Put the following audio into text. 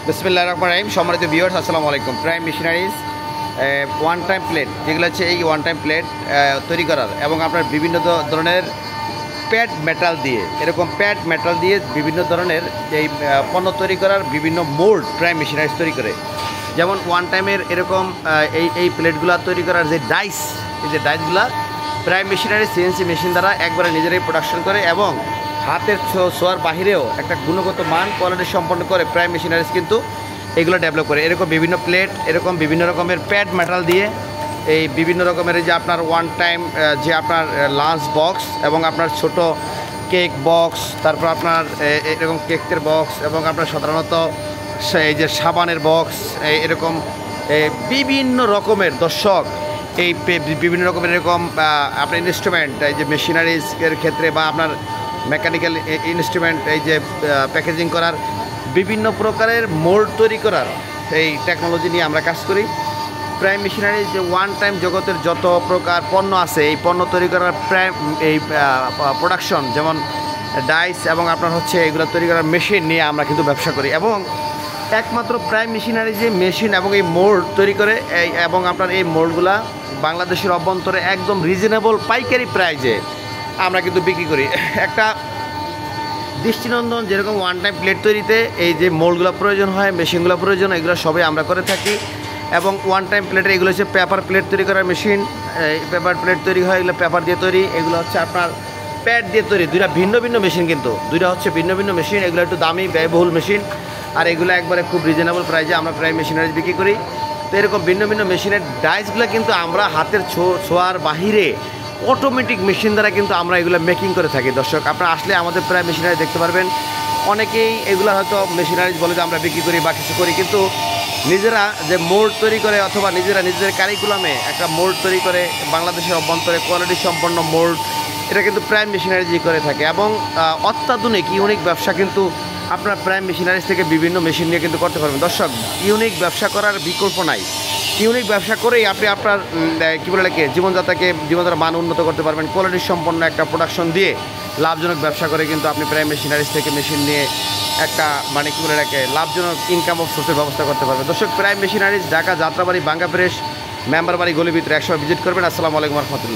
বিসমিল্লাহির রহমানির রহিম। সম্মানিত ভিউয়ার্স, আসসালামু আলাইকুম। Prime machineries one time plate, যেগুলো হচ্ছে এই ওয়ান টাইম প্লেট তৈরি করার এবং আপনার বিভিন্ন ধরনের প্যাড মেটাল দিয়ে, এরকম প্যাড মেটাল দিয়ে বিভিন্ন ধরনের এই পণ্য তৈরি করার বিভিন্ন মোল্ড প্রাইম মেশিনারিজ তৈরি করে। যেমন ওয়ান টাইমের এরকম এই প্লেটগুলো তৈরি করার যে ডাইস, এই যে ডাইসগুলো প্রাইম মেশিনারি সিএনসি মেশিন দ্বারা একবারে নিজেরাই প্রোডাকশন করে এবং হাতের ছোঁয়ার বাহিরেও একটা গুণগত মান কোয়ালিটি সম্পন্ন করে প্রাইম মেশিনারিজ কিন্তু এগুলো ডেভেলপ করে। এরকম বিভিন্ন প্লেট, এরকম বিভিন্ন রকমের প্যাড মেটাল দিয়ে এই বিভিন্ন রকমের যে আপনার ওয়ান টাইম যে আপনার লাঞ্চ বক্স এবং আপনার ছোট কেক বক্স, তারপর আপনার এরকম কেকের বক্স এবং আপনার সাধারণত এই যে সাবানের বক্স, এরকম বিভিন্ন রকমের দর্শক এই বিভিন্ন রকমের এরকম আপনার ইনস্ট্রুমেন্ট, এই যে মেশিনারিজের ক্ষেত্রে বা আপনার মেকানিক্যাল ইনস্ট্রুমেন্ট, এই যে প্যাকেজিং করার বিভিন্ন প্রকারের মোল্ড তৈরি করার এই টেকনোলজি নিয়ে আমরা কাজ করি। প্রাইম মেশিনারিজ যে ওয়ান টাইম জগতের যত প্রকার পণ্য আছে, এই পণ্য তৈরি করার প্রাইম এই প্রোডাকশন, যেমন ডাইস এবং আপনার হচ্ছে এগুলো তৈরি করার মেশিন নিয়ে আমরা কিন্তু ব্যবসা করি এবং একমাত্র প্রাইম মেশিনারি যে মেশিন এবং এই মোল্ড তৈরি করে এবং আপনার এই মোল্ডগুলা বাংলাদেশের অভ্যন্তরে একদম রিজনেবল পাইকারি প্রাইজে আমরা কিন্তু বিক্রি করি। একটা দৃষ্টিনন্দন যেরকম ওয়ান টাইম প্লেট তৈরিতে এই যে মোল্ডগুলো প্রয়োজন হয়, মেশিনগুলো প্রয়োজন, এগুলো সবই আমরা করে থাকি। এবং ওয়ান টাইম প্লেটের এগুলো হচ্ছে পেপার প্লেট তৈরি করার মেশিন। পেপার প্লেট তৈরি হয়, এগুলো পেপার দিয়ে তৈরি, এগুলো হচ্ছে আপনার প্যাড দিয়ে তৈরি। দুইটা ভিন্ন ভিন্ন মেশিন, কিন্তু দুইটা হচ্ছে ভিন্ন ভিন্ন মেশিন। এগুলো একটু দামি ব্যয়বহুল মেশিন, আর এগুলো একবারে খুব রিজনেবল প্রাইজে আমরা প্রাইম মেশিনারিজ বিক্রি করি। তো এরকম ভিন্ন ভিন্ন মেশিনের ডাইসগুলো কিন্তু আমরা হাতের ছোঁয়ার বাহিরে অটোমেটিক মেশিন দ্বারা কিন্তু আমরা এগুলো মেকিং করে থাকি। দর্শক, আপনারা আসলে আমাদের প্রায় মেশিনারি দেখতে পারবেন। অনেকেই এগুলো হয়তো মেশিনারিজ বলে যে আমরা বিক্রি করি বা কিছু করি, কিন্তু নিজেরা যে মোল্ড তৈরি করে অথবা নিজেরা নিজেদের কারিকুলামে একটা মোল্ড তৈরি করে বাংলাদেশের অভ্যন্তরে কোয়ালিটি সম্পন্ন মোল্ড, এটা কিন্তু প্রাইম মেশিনারিজই করে থাকে। এবং অত্যাধুনিক ইউনিক ব্যবসা কিন্তু আপনার প্রাইম মেশিনারিজ থেকে বিভিন্ন মেশিন নিয়ে কিন্তু করতে পারবেন। দর্শক, ইউনিক ব্যবসা করার বিকল্প নাই। ইউনিক ব্যবসা করেই আপনি আপনার কী বলে লাগে জীবনযাত্রার মান উন্নত করতে পারবেন। কোয়ালিটি সম্পন্ন একটা প্রোডাকশন দিয়ে লাভজনক ব্যবসা করে কিন্তু আপনি প্রাইম মেশিনারিজ থেকে মেশিন নিয়ে একটা মানে কী বলে রাখে লাভজনক ইনকাম অফ সোর্সের ব্যবস্থা করতে পারবেন। দর্শক, প্রাইম মেশিনারিজ ঢাকা যাত্রাবাড়ি, বাঙ্গা প্রেস, মেম্বার বাড়ি, গলির ভিতরে 100 ভিজিট করবেন। আসসালামু আলাইকুম রহমতুল্লাহ।